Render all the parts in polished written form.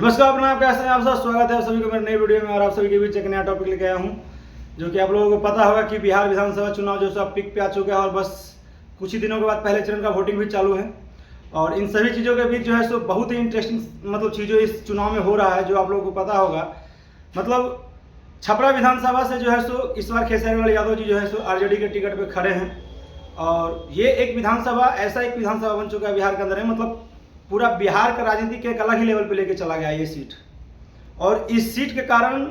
नमस्कार, प्रणाम, कैसे हैं आप सब। स्वागत है आप सभी को मेरे नई वीडियो में। और आप सभी के बीच एक नया टॉपिक लेके आया हूं, जो कि आप लोगों को पता होगा कि बिहार विधानसभा चुनाव जो है पिक पे आ चुका है और बस कुछ ही दिनों के बाद पहले चरण का वोटिंग भी चालू है। और इन सभी चीज़ों के बीच जो है सो बहुत ही इंटरेस्टिंग चीज़ों इस चुनाव में हो रहा है, जो आप लोगों को पता होगा। छपरा विधानसभा से जो है सो इस बार खेसारीलाल यादव जी जो है सो आरजेडी के टिकट पर खड़े हैं। और ये एक विधानसभा ऐसा एक विधानसभा बन चुका है बिहार के अंदर है, पूरा बिहार का राजनीति के एक अलग ही लेवल पे लेके चला गया ये सीट। और इस सीट के कारण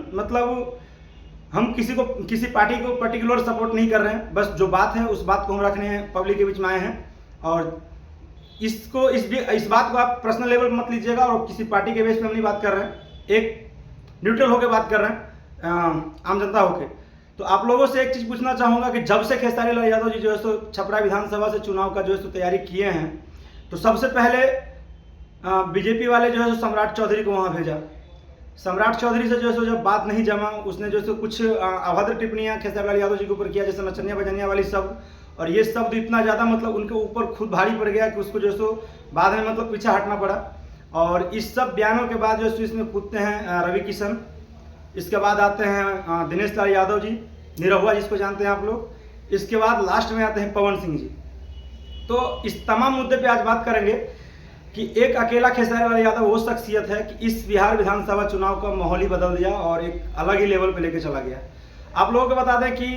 हम किसी पार्टी को पर्टिकुलर सपोर्ट नहीं कर रहे हैं, बस जो बात है उस बात को हम रखने हैं, पब्लिक के बीच में आए हैं। और इस बात को आप पर्सनल लेवल पर मत लीजिएगा और किसी पार्टी के बेस पे हम नहीं बात कर रहे हैं, एक न्यूट्रल होकर बात कर रहे हैं, आम जनता होकर। तो आप लोगों से एक चीज़ पूछना चाहूँगा कि जब से खेसारीलाल यादव जी जो है सो छपरा विधानसभा से चुनाव का जो है सो तैयारी किए हैं, तो सबसे पहले बीजेपी वाले जो है सो सम्राट चौधरी को वहाँ भेजा। सम्राट चौधरी से जो है सो जब बात नहीं जमा, उसने जो है सो कुछ अभद्र टिप्पणियाँ खेसारीलाल यादव जी के ऊपर किया, जैसे नचनिया बजनिया वाली शब्द। और ये शब्द इतना ज़्यादा उनके ऊपर खुद भारी पड़ गया कि उसको जो है सो बाद में पीछे हटना पड़ा। और इस सब बयानों के बाद जो है सो इसमें कूदते हैं रवि किशन, इसके बाद आते हैं दिनेश लाल यादव जी, निरहुआ जिसको जानते हैं आप लोग, इसके बाद लास्ट में आते हैं पवन सिंह जी। तो इस तमाम मुद्दे पे आज बात करेंगे कि एक अकेला खेसारीलाल यादव वो शख्सियत है कि इस बिहार विधानसभा चुनाव का माहौल ही बदल दिया और एक अलग ही लेवल पे लेके चला गया। आप लोगों को बता दें कि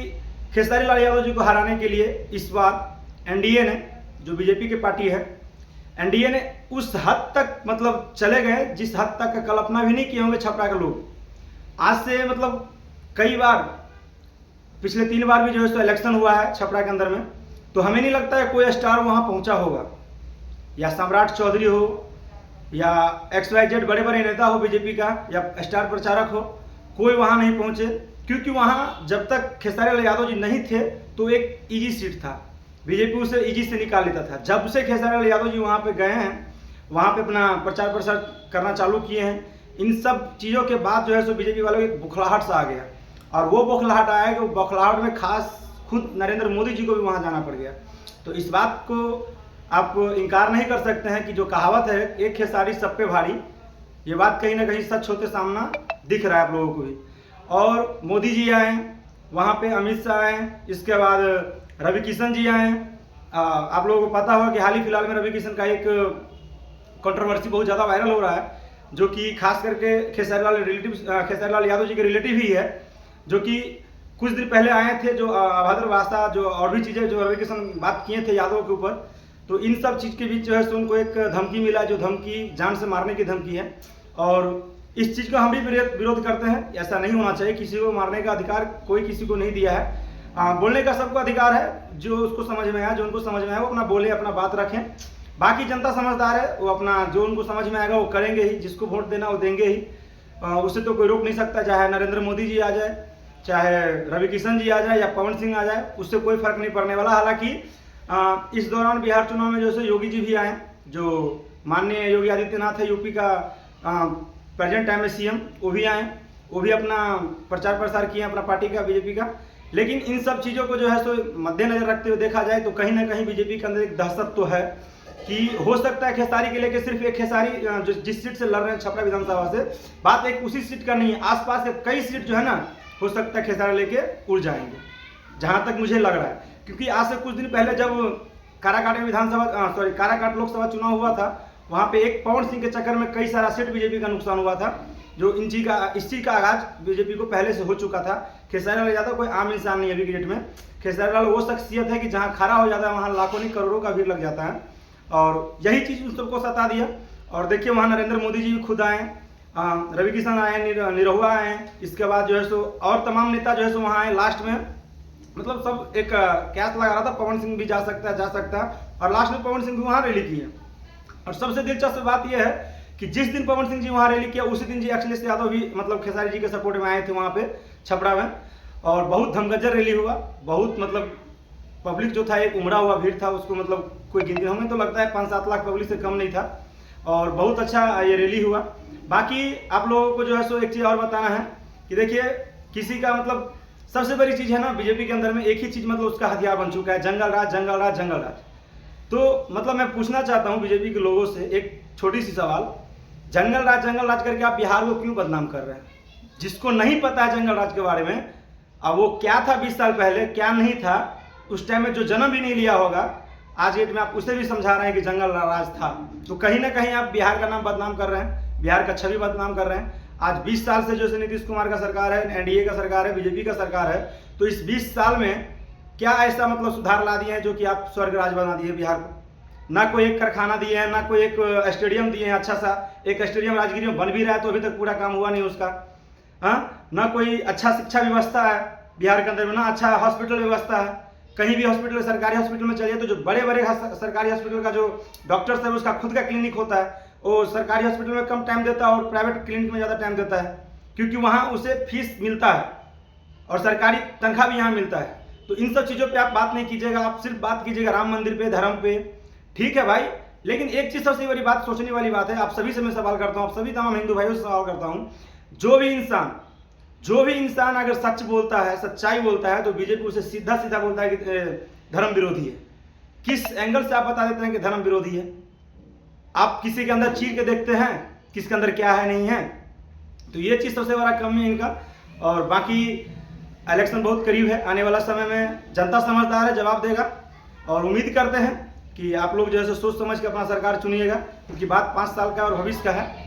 खेसारीलाल यादव जी को हराने के लिए इस बार एनडीए ने, जो बीजेपी की पार्टी है, एनडीए ने उस हद तक चले गए जिस हद तक का कल्पना भी नहीं किए होंगे छपरा के लोग। आज से कई बार, पिछले 3 बार भी जो है सो इलेक्शन हुआ है छपरा के अंदर में, तो हमें नहीं लगता है कोई स्टार वहाँ पहुँचा होगा, या सम्राट चौधरी हो या XYZ बड़े बड़े नेता हो बीजेपी का या स्टार प्रचारक हो, कोई वहाँ नहीं पहुँचे। क्योंकि वहाँ जब तक खेसारीलाल यादव जी नहीं थे तो एक इजी सीट था, बीजेपी उसे इजी से निकाल लेता था। जब से खेसारीलाल यादव जी वहाँ पे गए हैं, वहाँ पे अपना प्रचार प्रसार करना चालू किए हैं, इन सब चीज़ों के बाद जो है सो बीजेपी वालों को एक बुखलाहट सा आ गया। और वो बुखलाहट आया कि वो बुखलाहट में खास खुद नरेंद्र मोदी जी को भी वहाँ जाना पड़ गया। तो इस बात को आप इनकार नहीं कर सकते हैं कि जो कहावत है एक खेसारी सब पे भारी, ये बात कहीं ना कहीं सच होते सामना दिख रहा है आप लोगों को भी। और मोदी जी आए वहाँ पे, अमित शाह आए, इसके बाद रवि किशन जी आए। आप लोगों को पता होगा कि हाल ही फिलहाल में रवि किशन का एक कंट्रोवर्सी बहुत ज़्यादा वायरल हो रहा है, जो कि खास करके खेसारीलाल यादव जी के रिलेटिव ही है, जो कि कुछ दिन पहले आए थे, जो अभद्र भाषा जो और भी चीज़ें जो रवि किशन बात किए थे यादव के ऊपर। तो इन सब चीज़ के बीच जो है सो उनको एक धमकी मिला, जो धमकी जान से मारने की धमकी है। और इस चीज़ को हम भी विरोध करते हैं। ऐसा नहीं होना चाहिए, किसी को मारने का अधिकार कोई किसी को नहीं दिया है। बोलने का सबको अधिकार है, जो उसको समझ में आया, जो उनको समझ में आया वो अपना बोले, अपना बात रखें। बाकी जनता समझदार है, वो अपना जो उनको समझ में आएगा वो करेंगे ही, जिसको वोट देना वो देंगे ही, उससे तो कोई रोक नहीं सकता। चाहे नरेंद्र मोदी जी आ जाए, चाहे रवि किशन जी आ जाए या पवन सिंह आ जाए, उससे कोई फर्क नहीं पड़ने वाला। हालांकि इस दौरान बिहार चुनाव में जो है योगी जी भी आए, जो माननीय योगी आदित्यनाथ है, यूपी का प्रेजेंट टाइम में सीएम, वो भी आए, वो भी अपना प्रचार प्रसार किए अपना पार्टी का, बीजेपी का। लेकिन इन सब चीज़ों को जो है सो मद्देनजर रखते हुए देखा जाए तो कहीं ना कहीं बीजेपी के अंदर एक दहशत तो है कि हो सकता है खेसारी के लेके सिर्फ एक खेसारी जो जिस सीट से लड़ रहे हैं छपरा विधानसभा से, बात एक उसी सीट का नहीं है, आसपास के कई सीट जो है ना, हो सकता है खेसारी लेके उड़ जाएंगे, जहाँ तक मुझे लग रहा है। क्योंकि आज से कुछ दिन पहले जब काराकाट लोकसभा चुनाव हुआ था, वहाँ पे एक पवन सिंह के चक्कर में कई सारा सीट बीजेपी का नुकसान हुआ था, जो इस चीज़ का आगाज बीजेपी को पहले से हो चुका था। खेसारीलाल यादव कोई आम इंसान नहीं है अभी के डेट में। खेसारीलाल वो शख्सियत है कि जहाँ खड़ा हो जाता है वहाँ लाखों नहीं करोड़ों का भीड़ लग जाता है, और यही चीज़ उन सबको सता दिया। और देखिए वहाँ नरेंद्र मोदी जी भी खुद आए, रवि किशन आए, निरहुआ आए, इसके बाद जो है सो और तमाम नेता जो है सो वहाँ आए। लास्ट में सब एक कैच लगा रहा था, पवन सिंह भी जा सकता है, और लास्ट में पवन सिंह भी वहाँ रैली की है। और सबसे दिलचस्प बात यह है कि जिस दिन पवन सिंह जी वहाँ रैली किया, उसी दिन जी अखिलेश यादव भी खेसारी जी के सपोर्ट में आए थे वहाँ पे छपरा में, और बहुत धमगज्जर रैली हुआ। बहुत पब्लिक जो था एक उमड़ा हुआ भीड़ था, उसको कोई गिनती हमें तो लगता है 5-7 लाख पब्लिक से कम नहीं था, और बहुत अच्छा ये रैली हुआ। बाकी आप लोगों को जो है सो एक चीज़ और बताना है कि देखिए, किसी का सबसे बड़ी चीज़ है ना बीजेपी के अंदर में, एक ही चीज़ उसका हथियार बन चुका है, जंगल राज, जंगल राज, जंगल राज। तो मैं पूछना चाहता हूँ बीजेपी के लोगों से एक छोटी सी सवाल, जंगल राज करके आप बिहार को क्यों बदनाम कर रहे हैं? जिसको नहीं पता है जंगल राज के बारे में, अब वो क्या था 20 साल पहले, क्या नहीं था, उस टाइम में जो जन्म भी नहीं लिया होगा, आज डेट में आप उसे भी समझा रहे हैं कि जंगल राज था। तो कहीं ना कहीं आप बिहार का नाम बदनाम कर रहे हैं, बिहार का छवि बदनाम कर रहे हैं। आज 20 साल से जो नीतीश कुमार का सरकार है, एनडीए का सरकार है, बीजेपी का सरकार है, तो इस 20 साल में क्या ऐसा मतलब सुधार ला दिए हैं जो कि आप स्वर्ग राज बना दिए बिहार को? ना कोई एक कारखाना दिए हैं, ना कोई एक स्टेडियम दिए हैं अच्छा सा। एक स्टेडियम राजगिरी में बन भी रहा है तो अभी तक पूरा काम हुआ नहीं उसका। हाँ, ना कोई अच्छा शिक्षा व्यवस्था है बिहार के अंदर में, ना अच्छा हॉस्पिटल व्यवस्था है। कहीं भी हॉस्पिटल, सरकारी हॉस्पिटल में चलिए तो जो बड़े बड़े सरकारी हॉस्पिटल का जो डॉक्टर्स है उसका खुद का क्लिनिक होता है, वो सरकारी हॉस्पिटल में कम टाइम देता है और प्राइवेट क्लिनिक में ज़्यादा टाइम देता है, क्योंकि वहाँ उसे फीस मिलता है और सरकारी तनख्वाह भी यहाँ मिलता है। तो इन सब चीज़ों पे आप बात नहीं कीजिएगा, आप सिर्फ बात कीजिएगा राम मंदिर पे, धर्म पे। ठीक है भाई, लेकिन एक चीज़ सबसे बड़ी बात, सोचने वाली बात है, आप सभी से मैं सवाल करता हूँ, आप सभी तमाम हिंदू भाइयों से सवाल करता हूँ, जो भी इंसान अगर सच बोलता है, सच्चाई बोलता है, तो बीजेपी उसे सीधा सीधा बोलता है कि धर्म विरोधी है। किस एंगल से आप बता देते हैं कि धर्म विरोधी है? आप किसी के अंदर चीर के देखते हैं किसके अंदर क्या है नहीं है? तो ये चीज़ सबसे बड़ा कमी है इनका। और बाकी इलेक्शन बहुत करीब है, आने वाला समय में जनता समझदार है, जवाब देगा। और उम्मीद करते हैं कि आप लोग जो है सोच समझ के अपना सरकार चुनिएगा, क्योंकि बात 5 साल का और भविष्य का है।